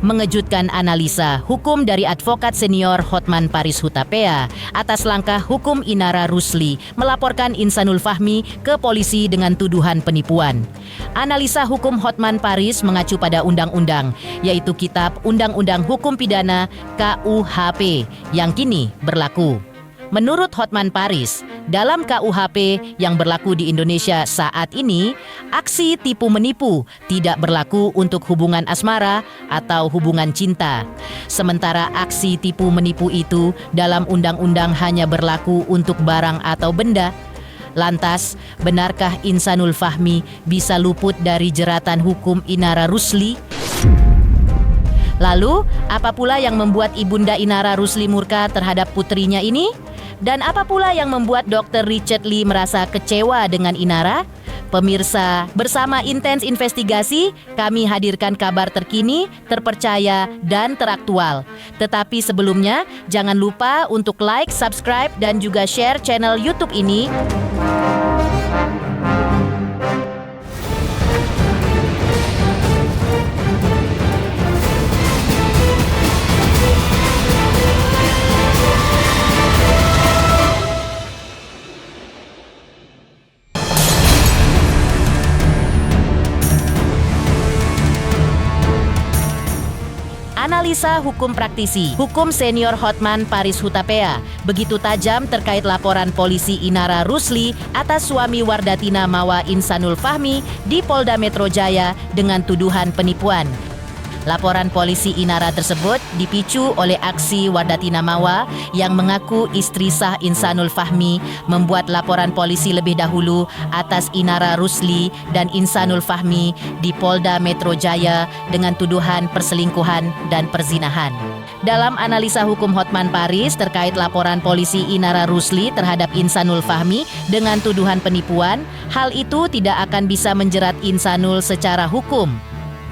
mengejutkan analisa hukum dari advokat senior Hotman Paris Hutapea atas langkah hukum Inara Rusli melaporkan Insanul Fahmi ke polisi dengan tuduhan penipuan. Analisa hukum Hotman Paris mengacu pada undang-undang, yaitu Kitab Undang-Undang Hukum Pidana KUHP yang kini berlaku. Menurut Hotman Paris, dalam KUHP yang berlaku di Indonesia saat ini, aksi tipu-menipu tidak berlaku untuk hubungan asmara atau hubungan cinta. Sementara aksi tipu-menipu itu dalam undang-undang hanya berlaku untuk barang atau benda. Lantas, benarkah Insanul Fahmi bisa luput dari jeratan hukum Inara Rusli? Lalu, apa pula yang membuat Ibunda Inara Rusli murka terhadap putrinya ini? Dan apa pula yang membuat Dr. Richard Lee merasa kecewa dengan Inara? Pemirsa, bersama Intens Investigasi, kami hadirkan kabar terkini, terpercaya, dan teraktual. Tetapi sebelumnya, jangan lupa untuk like, subscribe, dan juga share channel YouTube ini. Analisa hukum praktisi, hukum senior Hotman Paris Hutapea begitu tajam terkait laporan polisi Inara Rusli atas suami Wardatina Mawa Insanul Fahmi di Polda Metro Jaya dengan tuduhan penipuan. Laporan polisi Inara tersebut dipicu oleh aksi Wardatina Mawa yang mengaku istri sah Insanul Fahmi membuat laporan polisi lebih dahulu atas Inara Rusli dan Insanul Fahmi di Polda Metro Jaya dengan tuduhan perselingkuhan dan perzinahan. Dalam analisa hukum Hotman Paris terkait laporan polisi Inara Rusli terhadap Insanul Fahmi dengan tuduhan penipuan, hal itu tidak akan bisa menjerat Insanul secara hukum.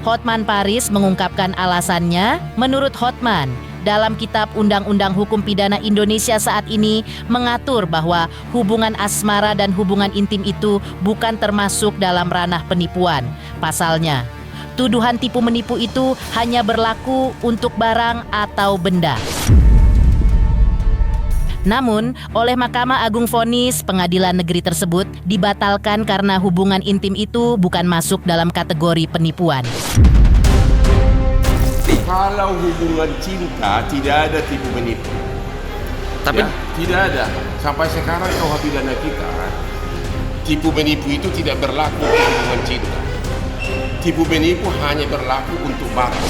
Hotman Paris mengungkapkan alasannya, menurut Hotman, dalam Kitab Undang-Undang Hukum Pidana Indonesia saat ini mengatur bahwa hubungan asmara dan hubungan intim itu bukan termasuk dalam ranah penipuan. Pasalnya, tuduhan tipu menipu itu hanya berlaku untuk barang atau benda. Namun, oleh Mahkamah Agung vonis pengadilan negeri tersebut dibatalkan karena hubungan intim itu bukan masuk dalam kategori penipuan. Kalau hubungan cinta tidak ada tipu menipu. Tapi ya, tidak ada. Sampai sekarang KUH pidana kita, tipu menipu itu tidak berlaku untuk hubungan cinta. Tipu menipu hanya berlaku untuk barang.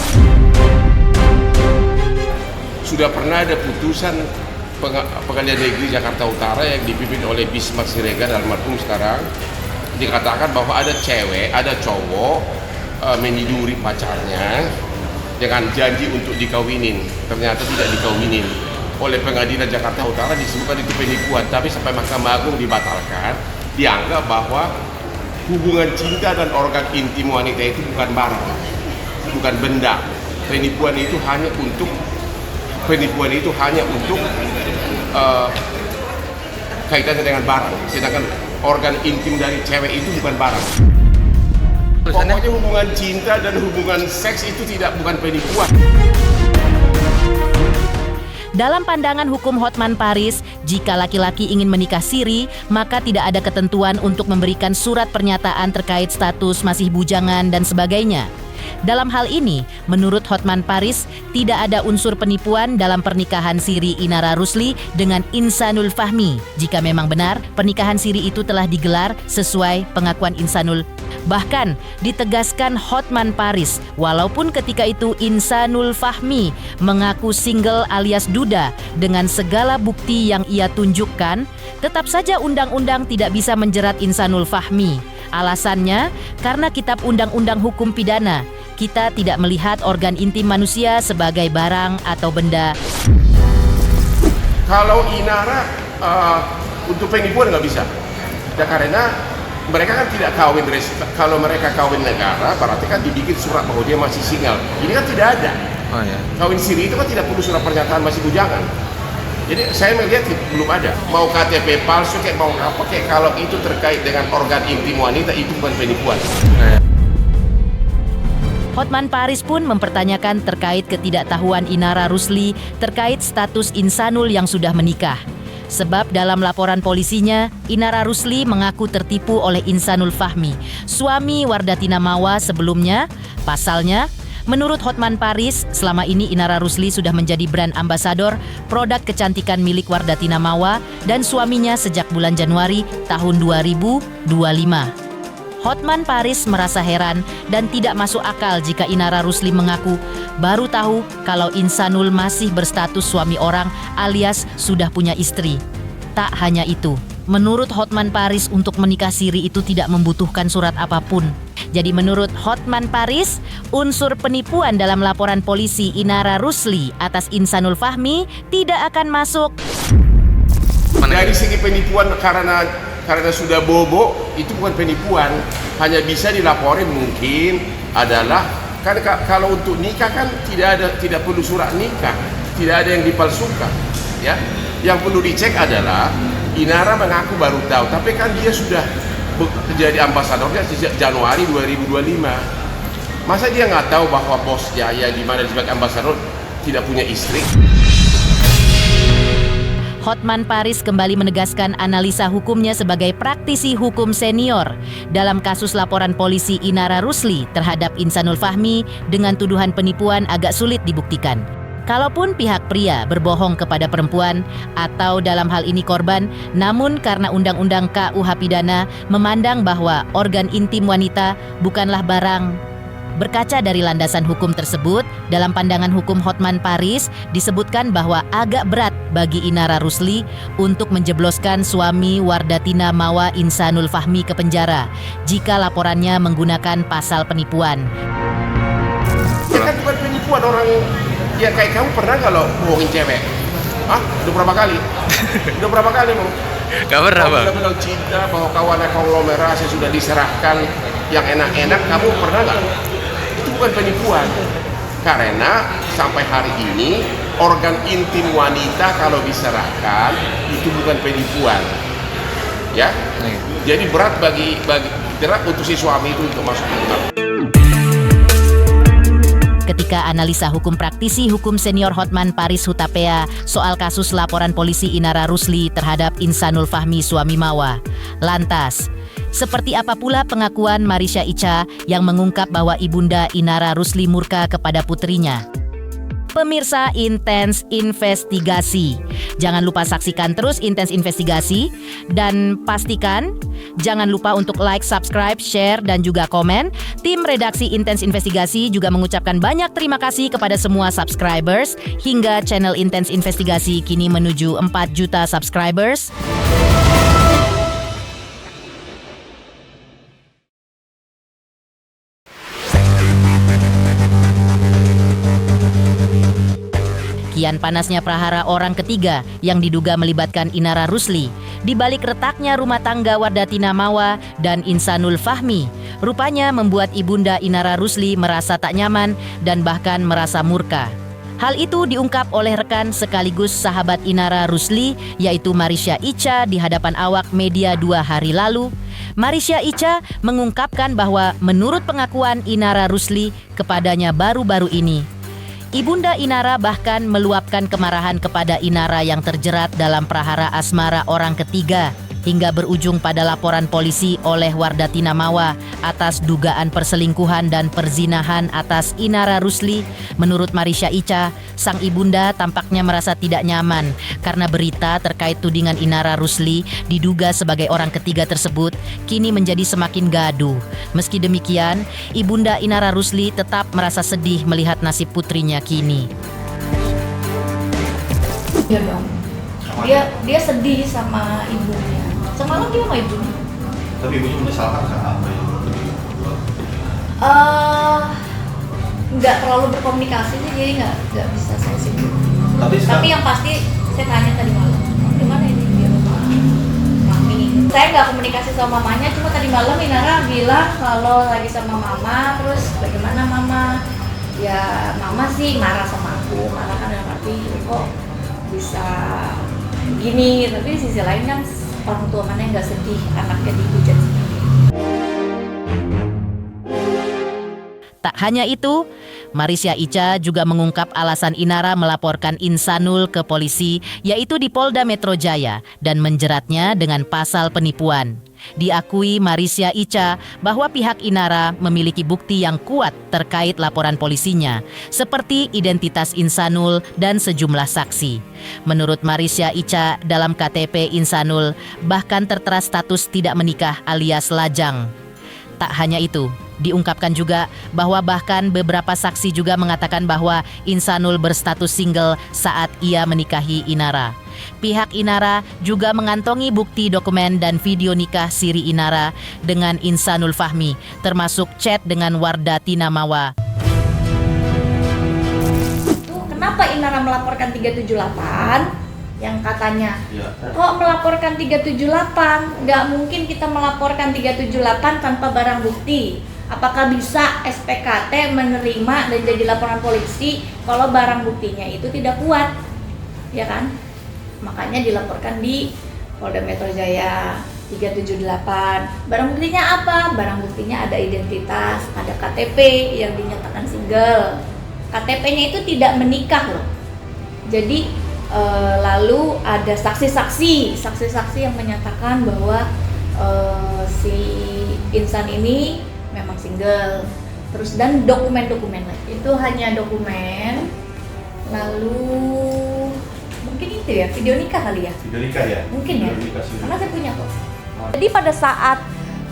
Sudah pernah ada putusan Pengadilan Negeri Jakarta Utara yang dipimpin oleh Bismarck Siregar almarhum sekarang, dikatakan bahwa ada cewek, ada cowok menyiduri pacarnya dengan janji untuk dikawinin, ternyata tidak dikawinin. Oleh Pengadilan Jakarta Utara disebutkan itu penipuan, tapi sampai Mahkamah Agung dibatalkan, dianggap bahwa hubungan cinta dan organ intim wanita itu bukan barang, bukan benda. Penipuan itu hanya untuk kaitannya dengan barang, sedangkan organ intim dari cewek itu bukan barang. Pokoknya hubungan cinta dan hubungan seks itu bukan penipuan. Dalam pandangan hukum Hotman Paris, jika laki-laki ingin menikah siri, maka tidak ada ketentuan untuk memberikan surat pernyataan terkait status masih bujangan dan sebagainya. Dalam hal ini, menurut Hotman Paris, tidak ada unsur penipuan dalam pernikahan siri Inara Rusli dengan Insanul Fahmi. Jika memang benar, pernikahan siri itu telah digelar sesuai pengakuan Insanul. Bahkan, ditegaskan Hotman Paris, walaupun ketika itu Insanul Fahmi mengaku single alias duda dengan segala bukti yang ia tunjukkan, tetap saja undang-undang tidak bisa menjerat Insanul Fahmi. Alasannya, karena Kitab Undang-Undang Hukum Pidana, kita tidak melihat organ intim manusia sebagai barang atau benda. Kalau Inara untuk penipuan nggak bisa, ya, karena mereka kan tidak kawin. Kalau mereka kawin negara, berarti kan dibikin surat bahwa dia masih single. Ini kan tidak ada. Oh, ya. Kawin siri itu kan tidak perlu surat pernyataan masih bujangan. Jadi saya melihat belum ada. Mau KTP palsu kayak mau apa kayak, kalau itu terkait dengan organ intim wanita itu bukan penipuan. Hotman Paris pun mempertanyakan terkait ketidaktahuan Inara Rusli terkait status Insanul yang sudah menikah. Sebab dalam laporan polisinya, Inara Rusli mengaku tertipu oleh Insanul Fahmi, suami Wardatina Mawa sebelumnya. Pasalnya, menurut Hotman Paris, selama ini Inara Rusli sudah menjadi brand ambasador produk kecantikan milik Wardatina Mawa dan suaminya sejak bulan Januari tahun 2025. Hotman Paris merasa heran dan tidak masuk akal jika Inara Rusli mengaku baru tahu kalau Insanul masih berstatus suami orang alias sudah punya istri. Tak hanya itu, menurut Hotman Paris untuk menikah siri itu tidak membutuhkan surat apapun. Jadi menurut Hotman Paris, unsur penipuan dalam laporan polisi Inara Rusli atas Insanul Fahmi tidak akan masuk. Dari segi penipuan karena sudah bobo, itu bukan penipuan, hanya bisa dilaporin mungkin adalah kan kalau untuk nikah kan tidak perlu surat nikah, tidak ada yang dipalsukan, ya. Yang perlu dicek adalah Inara mengaku baru tahu, tapi kan dia sudah jadi ambasadornya sejak Januari 2025. Masa dia nggak tahu bahwa bos Jaya di mana sebagai ambasador tidak punya istri? Hotman Paris kembali menegaskan analisa hukumnya sebagai praktisi hukum senior dalam kasus laporan polisi Inara Rusli terhadap Insanul Fahmi dengan tuduhan penipuan agak sulit dibuktikan. Kalaupun pihak pria berbohong kepada perempuan atau dalam hal ini korban, namun karena Undang-Undang KUH Pidana memandang bahwa organ intim wanita bukanlah barang. Berkaca dari landasan hukum tersebut, dalam pandangan hukum Hotman Paris disebutkan bahwa agak berat bagi Inara Rusli untuk menjebloskan suami Wardatina Mawa Insanul Fahmi ke penjara jika laporannya menggunakan pasal penipuan. Ya kan bukan penipuan orang ya kayak kamu pernah nggak lo bohongin cewek? Hah? Udah berapa kali? Udah berapa kali mau? Gak pernah, Bang. Kamu bilang cinta bahwa kawannya konglomerasi sudah diserahkan yang enak-enak, kamu pernah nggak? Itu bukan penipuan. Karena sampai hari ini organ intim wanita kalau diserahkan itu bukan penipuan. Ya. Jadi berat bagi untuk si suami itu untuk masuk penjara. Ketika analisa hukum praktisi hukum senior Hotman Paris Hutapea soal kasus laporan polisi Inara Rusli terhadap Insanul Fahmi suami Mawa. Lantas, seperti apa pula pengakuan Marisha Icha yang mengungkap bahwa ibunda Inara Rusli murka kepada putrinya? Pemirsa Intens Investigasi, jangan lupa saksikan terus Intens Investigasi dan pastikan jangan lupa untuk like, subscribe, share, dan juga komen. Tim redaksi Intens Investigasi juga mengucapkan banyak terima kasih kepada semua subscribers hingga channel Intens Investigasi kini menuju 4 juta subscribers. Kian panasnya prahara orang ketiga yang diduga melibatkan Inara Rusli di balik retaknya rumah tangga Wardatina Mawa dan Insanul Fahmi. Rupanya membuat ibunda Inara Rusli merasa tak nyaman dan bahkan merasa murka. Hal itu diungkap oleh rekan sekaligus sahabat Inara Rusli yaitu Marisha Icha di hadapan awak media 2 hari lalu. Marisha Icha mengungkapkan bahwa menurut pengakuan Inara Rusli kepadanya baru-baru ini, ibunda Inara bahkan meluapkan kemarahan kepada Inara yang terjerat dalam prahara asmara orang ketiga hingga berujung pada laporan polisi oleh Wardatina Mawa atas dugaan perselingkuhan dan perzinahan atas Inara Rusli. Menurut Marisha Icha, sang ibunda tampaknya merasa tidak nyaman karena berita terkait tudingan Inara Rusli diduga sebagai orang ketiga tersebut kini menjadi semakin gaduh. Meski demikian, ibunda Inara Rusli tetap merasa sedih melihat nasib putrinya kini. Iya dong. Dia sedih sama ibunya. Semalam dia sama ibunya. Tapi ibunya menyesalkan karena apa ya? Nggak terlalu berkomunikasi sih, jadi nggak bisa saya simpulkan. Tapi yang pasti saya tanya tadi malam, gimana ini dia sama mami? Saya nggak komunikasi sama mamanya, cuma tadi malam Inara bilang kalau lagi sama mama, terus bagaimana mama? Ya mama sih marah sama aku, marah kan dalam arti kok bisa gini, tapi di sisi lain kan orang tua mana yang nggak sedih anaknya dihujat sendiri. Tak hanya itu, Marisya Ica juga mengungkap alasan Inara melaporkan Insanul ke polisi, yaitu di Polda Metro Jaya, dan menjeratnya dengan pasal penipuan. Diakui Marisya Ica bahwa pihak Inara memiliki bukti yang kuat terkait laporan polisinya, seperti identitas Insanul dan sejumlah saksi. Menurut Marisya Ica, dalam KTP Insanul bahkan tertera status tidak menikah alias lajang. Tak hanya itu, diungkapkan juga bahwa bahkan beberapa saksi juga mengatakan bahwa Insanul berstatus single saat ia menikahi Inara. Pihak Inara juga mengantongi bukti dokumen dan video nikah siri Inara dengan Insanul Fahmi, termasuk chat dengan Wardatina Mawa. Kenapa Inara melaporkan 378? Yang katanya, kok melaporkan 378? Nggak mungkin kita melaporkan 378 tanpa barang bukti. Apakah bisa SPKT menerima dan jadi laporan polisi kalau barang buktinya itu tidak kuat? Ya kan? Makanya dilaporkan di Polda Metro Jaya 378. Barang buktinya apa? Barang buktinya ada identitas, ada KTP yang dinyatakan single. KTP-nya itu tidak menikah loh. Jadi lalu ada saksi-saksi yang menyatakan bahwa si insan ini memang single. Terus dan dokumen-dokumen lagi. Itu hanya dokumen. Lalu mungkin itu ya, video nikah kali ya? Video nikah ya? Mungkin ya, Video nikah sih. karena saya punya kok. Jadi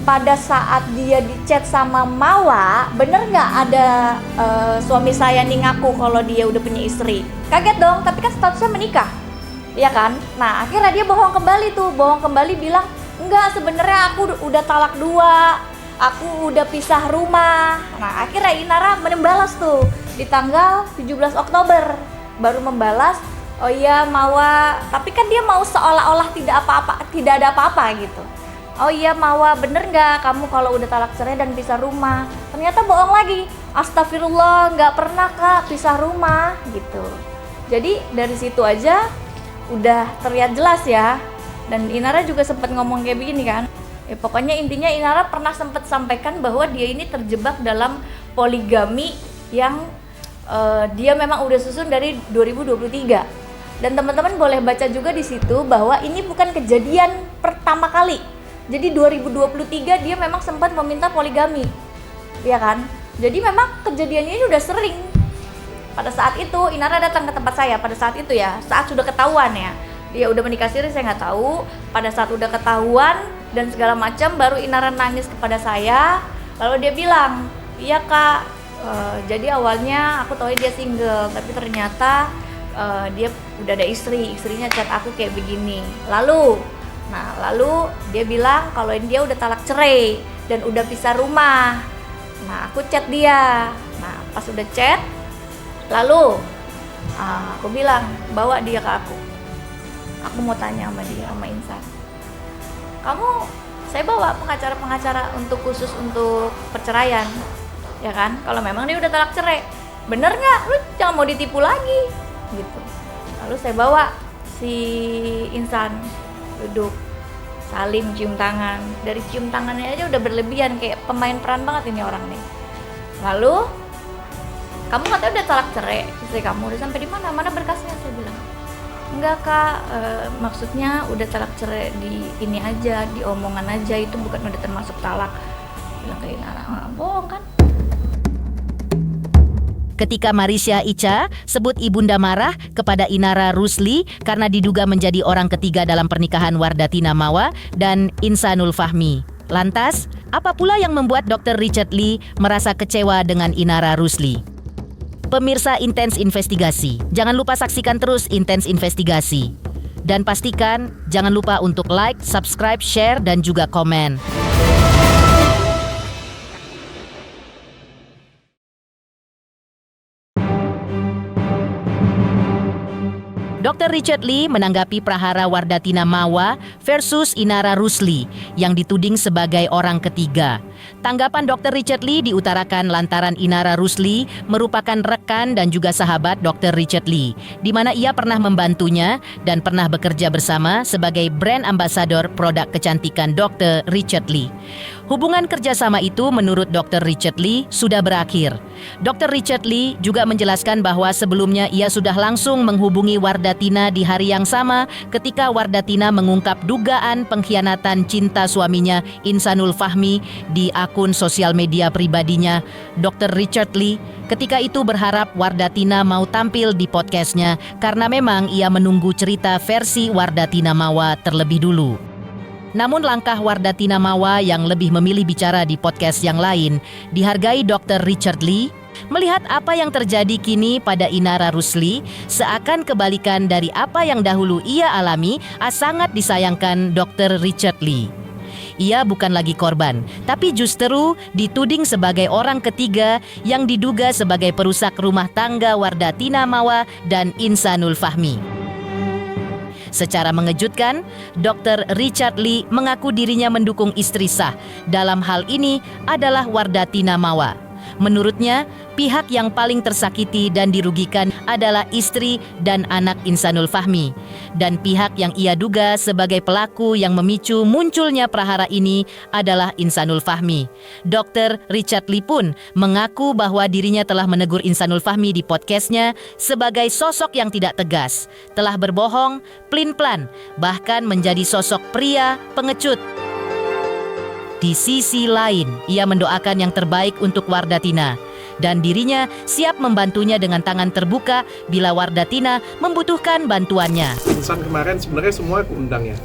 pada saat dia di chat sama Mawa, bener nggak ada suami saya nih ngaku kalau dia udah punya istri? Kaget dong, tapi kan statusnya menikah, ya kan? Nah akhirnya dia bohong kembali bilang enggak, sebenarnya aku udah talak 2, aku udah pisah rumah. Nah akhirnya Inara membalas tuh di tanggal 17 Oktober baru membalas, oh iya Mawa, tapi kan dia mau seolah-olah tidak ada apa-apa gitu. Oh iya Mawa, bener nggak kamu kalau udah talak cerai dan pisah rumah? Ternyata bohong lagi. Astagfirullah, nggak pernah kak pisah rumah gitu. Jadi dari situ aja udah terlihat jelas ya. Dan Inara juga sempat ngomong kayak begini kan. Ya pokoknya intinya Inara pernah sempat sampaikan bahwa dia ini terjebak dalam poligami yang dia memang udah susun dari 2023. Dan teman-teman boleh baca juga di situ bahwa ini bukan kejadian pertama kali. Jadi 2023 dia memang sempat meminta poligami, ya kan? Jadi memang kejadiannya ini udah sering. Pada saat itu Inara datang ke tempat saya pada saat itu ya, saat sudah ketahuan ya, dia udah menikah siri saya nggak tahu. Pada saat udah ketahuan dan segala macam, baru Inara nangis kepada saya. Lalu dia bilang, iya kak, jadi awalnya aku tahu dia single, tapi ternyata dia udah ada istrinya chat aku kayak begini. Lalu dia bilang kalau dia udah talak cerai dan udah pisah rumah. Nah aku chat dia. Nah pas udah chat, lalu aku bilang bawa dia ke aku. Aku mau tanya sama dia, sama Insan. Saya bawa pengacara untuk khusus untuk perceraian, ya kan? Kalau memang dia udah talak cerai, bener nggak? Lu jangan mau ditipu lagi, gitu. Lalu saya bawa si Insan duduk, salim, cium tangan. Dari cium tangannya aja udah berlebihan, kayak pemain peran banget ini orang nih. Lalu, kamu katanya udah talak cerai, istri kamu udah sampai di mana? Mana berkasnya? Saya bilang, enggak kak, maksudnya udah talak cerai di ini aja, di omongan aja, itu bukan udah termasuk talak. Bilang kayak Inara, bohong kan? Ketika Marisya Ica sebut ibunda marah kepada Inara Rusli karena diduga menjadi orang ketiga dalam pernikahan Wardatina Mawa dan Insanul Fahmi. Lantas, apa pula yang membuat Dr. Richard Lee merasa kecewa dengan Inara Rusli? Pemirsa Intens Investigasi, jangan lupa saksikan terus Intens Investigasi. Dan pastikan jangan lupa untuk like, subscribe, share, dan juga komen. Dr. Richard Lee menanggapi prahara Wardatina Mawa versus Inara Rusli yang dituding sebagai orang ketiga. Tanggapan Dr. Richard Lee diutarakan lantaran Inara Rusli merupakan rekan dan juga sahabat Dr. Richard Lee, di mana ia pernah membantunya dan pernah bekerja bersama sebagai brand ambassador produk kecantikan Dr. Richard Lee. Hubungan kerjasama itu menurut Dr. Richard Lee sudah berakhir. Dr. Richard Lee juga menjelaskan bahwa sebelumnya ia sudah langsung menghubungi Wardatina di hari yang sama ketika Wardatina mengungkap dugaan pengkhianatan cinta suaminya Insanul Fahmi di akun sosial media pribadinya. Dr. Richard Lee ketika itu berharap Wardatina mau tampil di podcastnya karena memang ia menunggu cerita versi Wardatina Mawa terlebih dulu. Namun langkah Wardatina Mawa yang lebih memilih bicara di podcast yang lain dihargai Dr. Richard Lee. Melihat apa yang terjadi kini pada Inara Rusli seakan kebalikan dari apa yang dahulu ia alami, sangat disayangkan Dr. Richard Lee. Ia bukan lagi korban, tapi justru dituding sebagai orang ketiga yang diduga sebagai perusak rumah tangga Wardatina Mawa dan Insanul Fahmi. Secara mengejutkan, Dr. Richard Lee mengaku dirinya mendukung istri sah. Dalam hal ini adalah Wardatina Mawa. Menurutnya, pihak yang paling tersakiti dan dirugikan adalah istri dan anak Insanul Fahmi. Dan pihak yang ia duga sebagai pelaku yang memicu munculnya prahara ini adalah Insanul Fahmi. Dr. Richard Lee pun mengaku bahwa dirinya telah menegur Insanul Fahmi di podcastnya sebagai sosok yang tidak tegas, telah berbohong, plin-plan, bahkan menjadi sosok pria pengecut. Di sisi lain, ia mendoakan yang terbaik untuk Wardatina dan dirinya siap membantunya dengan tangan terbuka bila Wardatina membutuhkan bantuannya. Insan kemarin sebenarnya semua aku undang ya.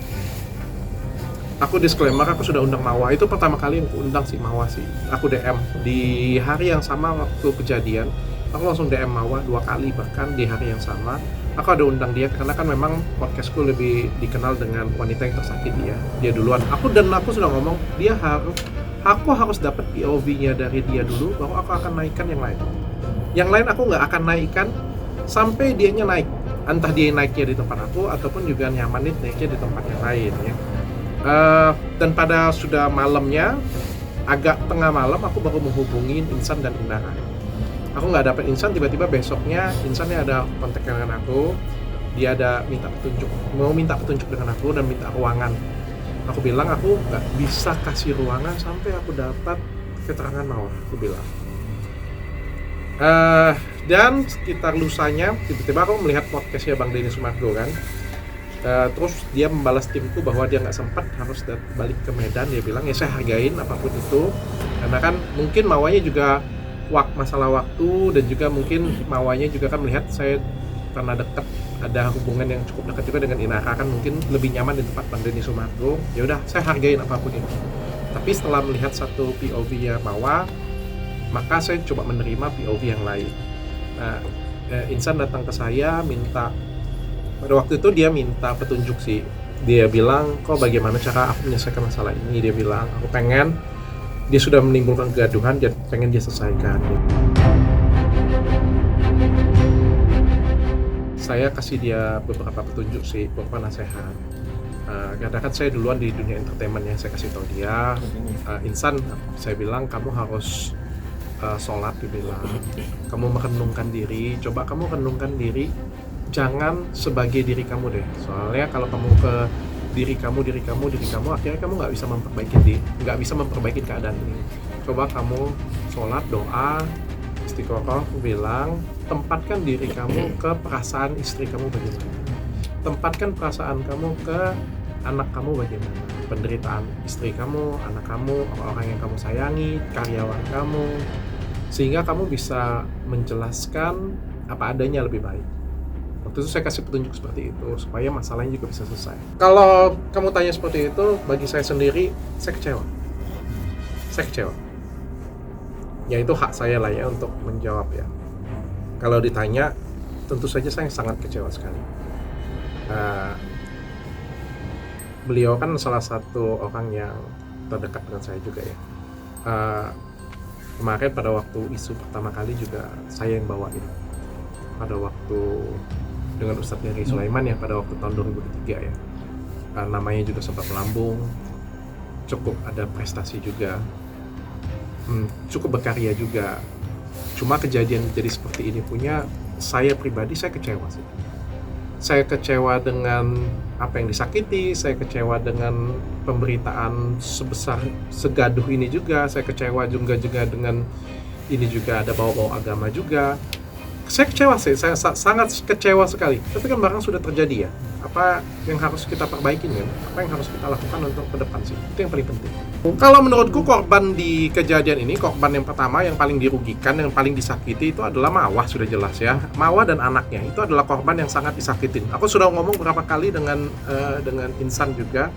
Aku disclaimer, aku sudah undang Mawa. Itu pertama kali yang aku undang si Mawa sih. Aku DM di hari yang sama waktu kejadian. Aku langsung DM Mawa 2 kali bahkan di hari yang sama. Aku ada undang dia karena kan memang podcastku lebih dikenal dengan wanita yang tersakiti ya. Dia duluan. Aku sudah ngomong aku harus dapat POV-nya dari dia dulu, baru aku akan naikkan yang lain. Yang lain aku nggak akan naikkan sampai dianya naik. Entah dia naiknya di tempat aku ataupun juga nyaman naiknya di tempat yang lain ya. Dan pada sudah malamnya, agak tengah malam aku baru menghubungin Insan dan Inara. Aku nggak dapet Insan, tiba-tiba besoknya Insannya ada kontak dengan aku. Dia ada mau minta petunjuk dengan aku dan minta ruangan. Aku bilang aku nggak bisa kasih ruangan sampai aku dapat keterangan Mawa. Aku bilang. Dan sekitar lusanya, tiba-tiba aku melihat podcastnya Bang Denny Sumargo kan. Terus dia membalas timku bahwa dia nggak sempat, harus balik ke Medan. Dia bilang ya saya hargain apapun itu, karena kan mungkin Mawanya juga masalah waktu, dan juga mungkin Mawanya juga kan melihat saya karena dekat, ada hubungan yang cukup dekat juga dengan Inara, kan mungkin lebih nyaman di tempat Bang Denny Sumargo. Ya udah saya hargain apapun itu. Tapi setelah melihat satu POV-nya Mawa, maka saya coba menerima POV yang lain. Nah, Insan datang ke saya pada waktu itu dia minta petunjuk sih. Dia bilang, kok bagaimana cara aku menyelesaikan masalah ini? Dia bilang, aku pengen, dia sudah menimbulkan kegaduhan, dia pengen dia selesaikan. Saya kasih dia beberapa petunjuk sih, beberapa nasihat. Karena kan saya duluan di dunia entertainment ya, saya kasih tahu dia, Insan, saya bilang kamu harus sholat, dibilang, kamu merenungkan diri, coba kamu renungkan diri, jangan sebagai diri kamu deh. Soalnya kalau kamu ke diri kamu, akhirnya kamu nggak bisa memperbaiki keadaan ini. Coba kamu sholat, doa, istiqoroh, bilang, tempatkan diri kamu ke perasaan istri kamu bagaimana, tempatkan perasaan kamu ke anak kamu bagaimana, penderitaan istri kamu, anak kamu, orang yang kamu sayangi, karyawan kamu, sehingga kamu bisa menjelaskan apa adanya lebih baik. Waktu itu saya kasih petunjuk seperti itu supaya masalahnya juga bisa selesai. Kalau kamu tanya seperti itu, bagi saya sendiri, saya kecewa. Ya itu hak saya lah ya untuk menjawab ya. Kalau ditanya, tentu saja saya sangat kecewa sekali. Beliau kan salah satu orang yang terdekat dengan saya juga ya. Kemarin pada waktu isu pertama kali juga saya yang bawain. Pada waktu dengan Ustadz Heri Sulaiman ya, pada waktu tahun 2003 ya. Namanya juga sempat melambung, cukup ada prestasi juga, cukup berkarya juga. Cuma kejadian jadi seperti ini punya saya pribadi, saya kecewa sih. Saya kecewa dengan apa yang disakiti, saya kecewa dengan pemberitaan sebesar segaduh ini juga, saya kecewa juga dengan ini juga ada bau-bau agama juga. Saya kecewa sih, saya sangat kecewa sekali. Tapi kan barang sudah terjadi ya. Apa yang harus kita perbaikin ya? Apa yang harus kita lakukan untuk ke depan sih? Itu yang paling penting. Kalau menurutku korban di kejadian ini, korban yang pertama yang paling dirugikan, yang paling disakiti itu adalah Mawah, sudah jelas ya. Mawah dan anaknya itu adalah korban yang sangat disakitin. Aku sudah ngomong beberapa kali dengan Insan juga.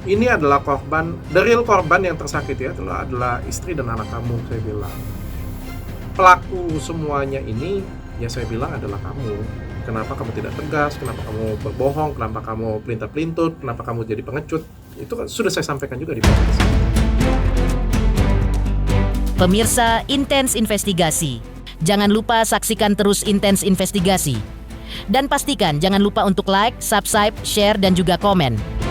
Ini adalah korban, the real korban yang tersakiti ya, adalah istri dan anak kamu, saya bilang. Pelaku semuanya ini, ya saya bilang adalah kamu. Kenapa kamu tidak tegas, kenapa kamu berbohong, kenapa kamu pelintut-pelintut, kenapa kamu jadi pengecut. Itu kan sudah saya sampaikan juga di podcast. Pemirsa Intens Investigasi, jangan lupa saksikan terus Intens Investigasi. Dan pastikan jangan lupa untuk like, subscribe, share, dan juga komen.